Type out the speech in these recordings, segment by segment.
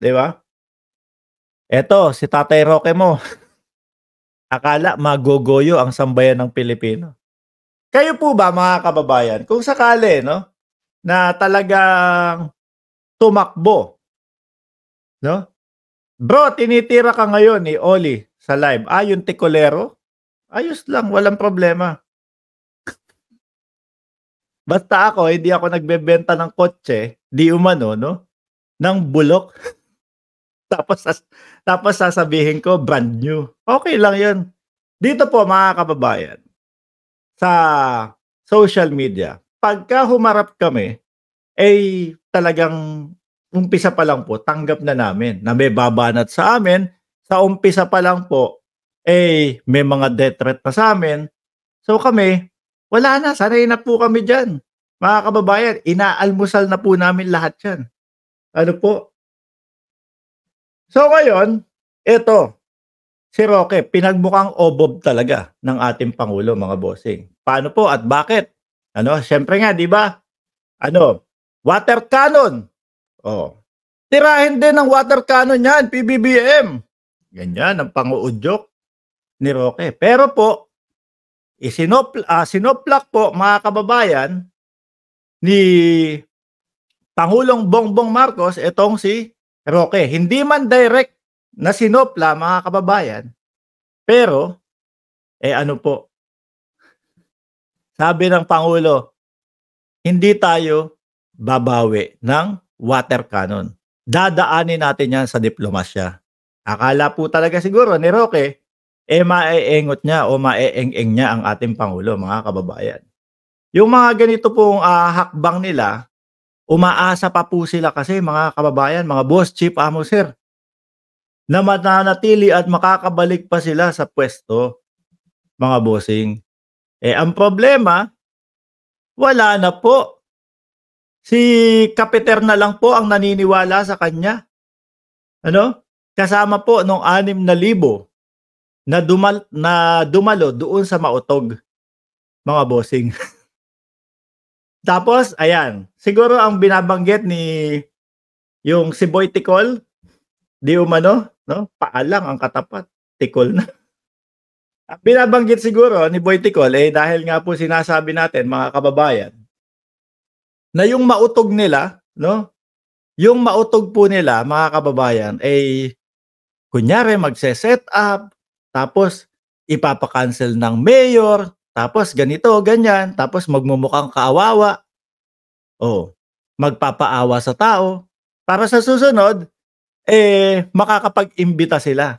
'di ba? Eto si Tatay Roque mo, akala magogoyo ang sambayan ng Pilipino. Kayo po ba mga kababayan, kung sakali 'no, na talagang tumakbo 'no, "Bro tinitira ka ngayon ni Oli sa live." "Ah, yung Tikolero? Ayos lang, walang problema. Basta ako hindi ako nagbebenta ng kotse, di umano 'no, ng bulok tapos tapos sasabihin ko brand new." Okey lang yun. Dito po mga kababayan, sa social media, pagka humarap kami, talagang umpisa pa lang po tanggap na namin na may babanat sa amin. Sa umpisa pa lang po, may mga death threat na sa'min. So kami, wala na, sanay na po kami diyan. Mga kababayan, inaalmusal na po namin lahat 'yan. Ano po? So ngayon, eto, si Roque pinagmukhang obob talaga ng ating pangulo mga bossing. Paano po at bakit? Ano, siyempre nga 'di ba, ano, water cannon. Oh, tirahin din ng water cannon 'yan, PBBM. Ganyan ang pang-uudyok ni Roque. Pero po, sinoplak po mga kababayan ni Pangulong Bongbong Marcos itong si Roque. Hindi man direct na sinopla mga kababayan, pero, ano po, sabi ng Pangulo, hindi tayo babawi ng water cannon. Dadaanin natin 'yan sa diplomasya. Akala po talaga siguro ni Roque, maeenggot niya o maeeng-eng niya ang ating Pangulo mga kababayan. Yung mga ganito pong, hakbang nila, umaasa pa po sila kasi mga kababayan, mga boss, chief, amo, sir, na mananatili at makakabalik pa sila sa puwesto, mga bossing. Ang problema, wala na po. Si Kapiter na lang po ang naniniwala sa kanya, ano? Kasama po nung 6,000 na dumalo doon sa Mautog, mga bossing. Tapos ayan, siguro ang binabanggit ni yung si Boy Tikol, di umano 'no, paa lang ang katapat, tikol na. Ang binabanggit siguro ni Boy Tikol, dahil nga po sinasabi natin mga kababayan, na yung Mautog nila 'no, yung Mautog po nila mga kababayan, kunyari magse-set up, tapos ipapa-cancel ng mayor, tapos ganito, ganyan, tapos magmumukhang kaawawa, magpapaawa sa tao, para sa susunod, makakapag-imbita sila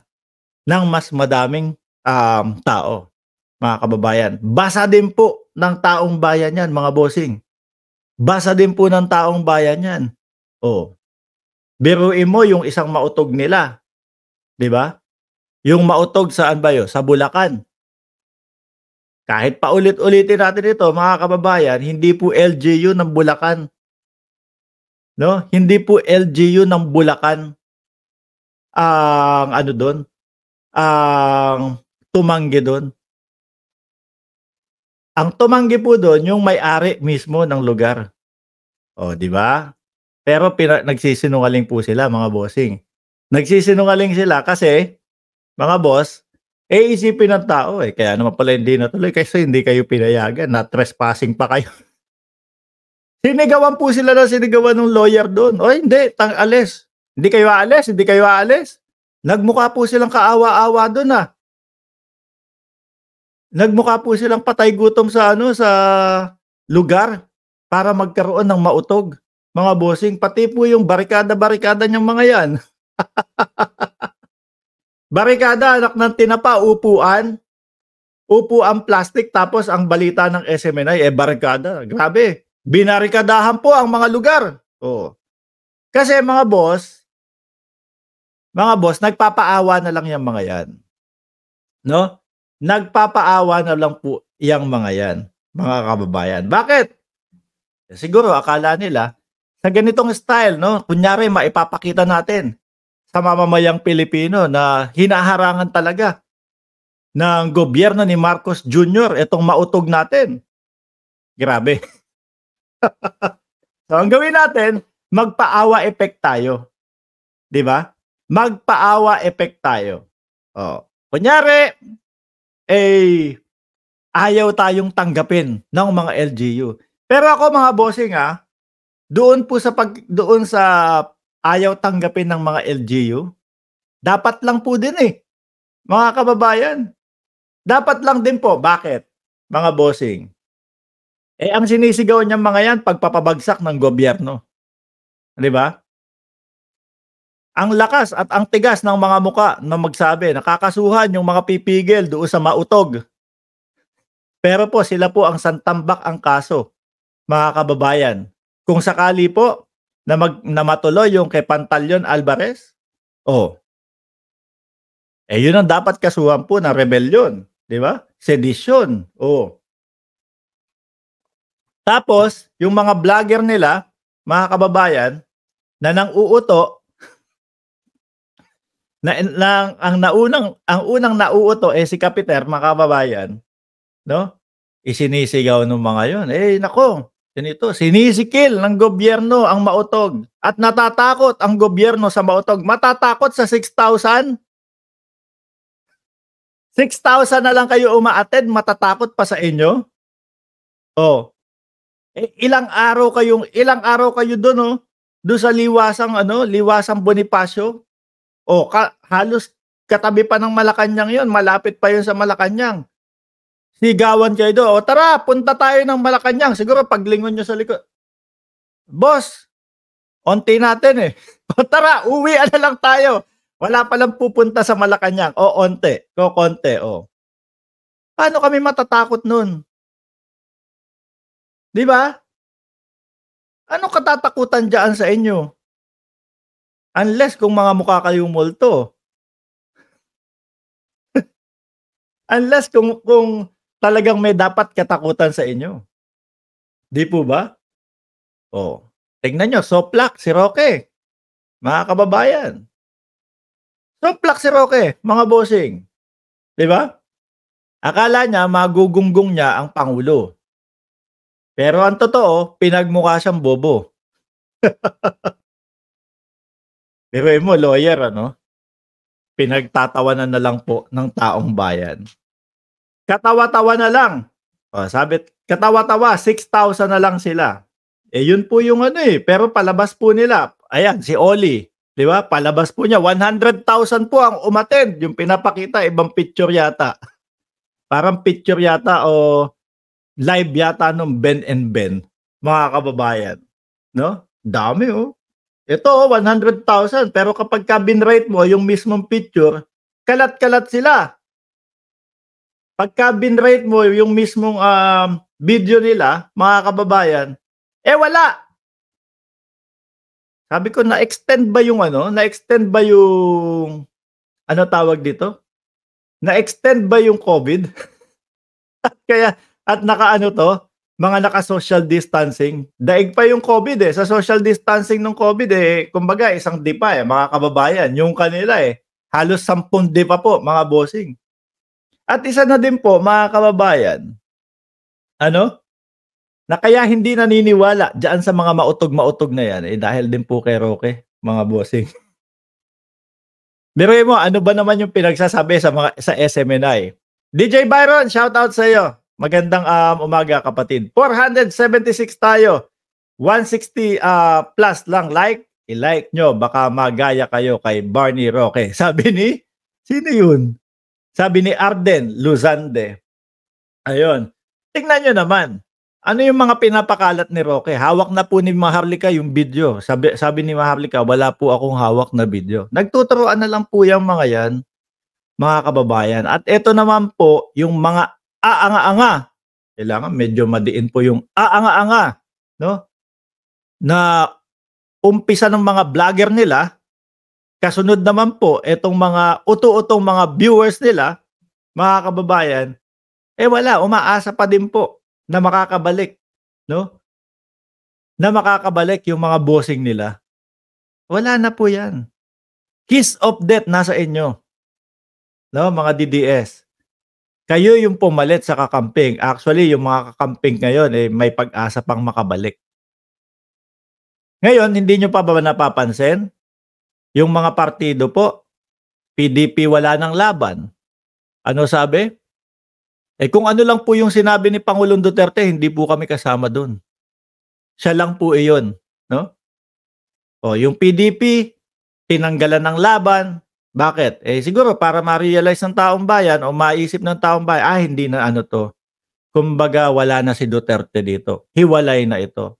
ng mas madaming, tao, mga kababayan. Basa din po ng taong bayan 'yan, mga bossing. Basa din po ng taong bayan 'yan. Oh, biruin mo yung isang Mautog nila, 'di ba? Yung Mautog saan ba yun? Sa Bulacan. Kahit paulit-ulitin natin ito mga kababayan, hindi po LGU ng Bulacan, 'no? Hindi po LGU ng Bulacan ang ano dun, ang tumanggi dun. Ang tumanggi po dun yung may-ari mismo ng lugar. Oh, 'di ba? Pero nagsisinungaling po sila mga bossing. Nagsisinungaling sila kasi, mga boss, iisipin ng tao, kaya naman pala hindi natuloy kasi hindi kayo pinayagan, na trespassing pa kayo. Sinigawan po sila ng sinigawan ng lawyer dun, "Oy hindi, alis. Hindi kayo aalis, hindi kayo aalis." Nagmukha po silang kaawa-awa dun, Nagmukha po silang patay gutom sa ano, sa lugar para magkaroon ng Mautog, mga bossing. Pati po yung barikada-barikada niyang mga 'yan. Barikada anak ng tinapa, upuan, upuan plastic, tapos ang balita ng SMNI, barikada. Grabe, binarikadahan po ang mga lugar. Oo. Kasi mga boss, nagpapaawa na lang 'yang mga 'yan, 'no? Nagpapaawa na lang po 'yang mga 'yan, mga kababayan. Bakit? Siguro akala nila sa ganitong style 'no, kunyari maipapakita natin sa mamamayang Pilipino na hinaharangan talaga ng gobyerno ni Marcos Jr. itong Mautog natin. Grabe. So ang gawin natin, magpaawa effect tayo. 'di ba? Magpaawa effect tayo. Oh, kunyari, eh, ayaw tayong tanggapin ng mga LGU. Pero ako mga bossing, doon sa ayaw tanggapin ng mga LGU, dapat lang po din, mga kababayan. Dapat lang din po. Bakit, mga bossing? Ang sinisigaw niyang mga 'yan pagpapabagsak ng gobyerno, 'di ba? Ang lakas at ang tigas ng mga muka na magsabi, nakakasuhan yung mga pipigil doon sa mautog. Pero po sila po ang santambak ang kaso, mga kababayan. Kung sakali po na matuloy yung kay Pantaleon Alvarez, oh, yun ang dapat kasuhan po na rebellion, 'di ba? Sedition, oh. Tapos yung mga vlogger nila, mga kababayan, na nang-uuto ang unang nauuto, si Kapiter, mga kababayan, 'no? Isinisigaw nung mga yun, naku, ganito, sinisikil ng gobyerno ang mautog at natatakot ang gobyerno sa mautog. Matatakot sa 6,000? 6,000 na lang kayo uma-attend, matatakot pa sa inyo? Oh, ilang araw kayo dun, dun sa liwasang Bonifacio. Oh, halos katabi pa ng Malacanang yun, malapit pa yun sa Malacanang. Sigawan kayo doon, "O tara, punta tayo ng Malacanang." Siguro paglingon nyo sa likod, "Boss, onti natin, O tara, uwian na lang tayo. Wala palang pupunta sa Malacanang." O onti, kokonti, o. Paano kami matatakot nun? 'Di ba? Anong katatakutan diyaan sa inyo? Unless kung mga mukha kayong multo. Unless kung talagang may dapat katakutan sa inyo. 'Di po ba? Oh, tignan niyo, soplak si Roque, mga kababayan. Soplak si Roque, mga bossing, 'di ba? Akala niya magugunggong niya ang pangulo. Pero ang totoo, pinagmukha siyang bobo. Biruin mo, lawyer, pinagtatawanan na lang po ng taong bayan. Katawa-tawa na lang. Sabi, katawa-tawa, 6,000 na lang sila. Yun po yung pero palabas po nila. Ayan, si Oli, 'di ba? Palabas po niya, 100,000 po ang umattend. Yung pinapakita, ibang picture yata. Parang picture yata o live yata nung Ben and Ben, mga kababayan. No? Dami, Ito, 100,000. Pero kapag binrate mo yung mismong picture, kalat-kalat sila. Pagka binrate mo yung mismong video nila, mga kababayan, wala. Sabi ko, na-extend ba yung tawag dito? Na-extend ba yung COVID? Kaya, at mga naka-social distancing. Daig pa yung COVID, sa social distancing ng COVID, kumbaga, isang di pa, mga kababayan. Yung kanila, halos 10 di pa po, mga bossing. At isa na din po, mga kababayan, na kaya hindi naniniwala diyan sa mga mautog-mautog na yan, dahil din po kay Roque, mga bossing. Biruin mo, ano ba naman yung pinagsasabi sa SMNI? DJ Byron, shoutout sa iyo. Magandang umaga, kapatid. 476 tayo. 160 plus lang like. I-like nyo, baka magaya kayo kay Barney Roque. Sabi ni, sino yun? Sabi ni Arden Luzande. Ayun. Tingnan nyo naman. Ano yung mga pinapakalat ni Roque? Hawak na po ni Maharlika yung video. Sabi ni Maharlika, wala po akong hawak na video. Nagtuturoan na lang po yung mga yan, mga kababayan. At ito naman po, yung mga aanga-anga. Kailangan medyo madiin po yung aanga-anga, no? Na umpisa ng mga vlogger nila, kasunod naman po, itong mga uto-utong mga viewers nila, mga kababayan, wala, umaasa pa din po na makakabalik, no? Na makakabalik yung mga bossing nila. Wala na po yan. Kiss of death nasa inyo. No, mga DDS. Kayo yung pumalit sa kakamping. Actually, yung mga kakamping ngayon, may pag-asa pang makabalik. Ngayon, hindi nyo pa ba napapansin Yung mga partido po, PDP wala ng laban. Ano sabi? Kung ano lang po yung sinabi ni Pangulong Duterte, hindi po kami kasama dun. Siya lang po iyon, 'no? Yung PDP, tinanggalan ng laban. Bakit? Siguro para ma-realize ng taong bayan o maisip ng taong bayan, hindi na ano 'to, kumbaga wala na si Duterte dito, hiwalay na ito.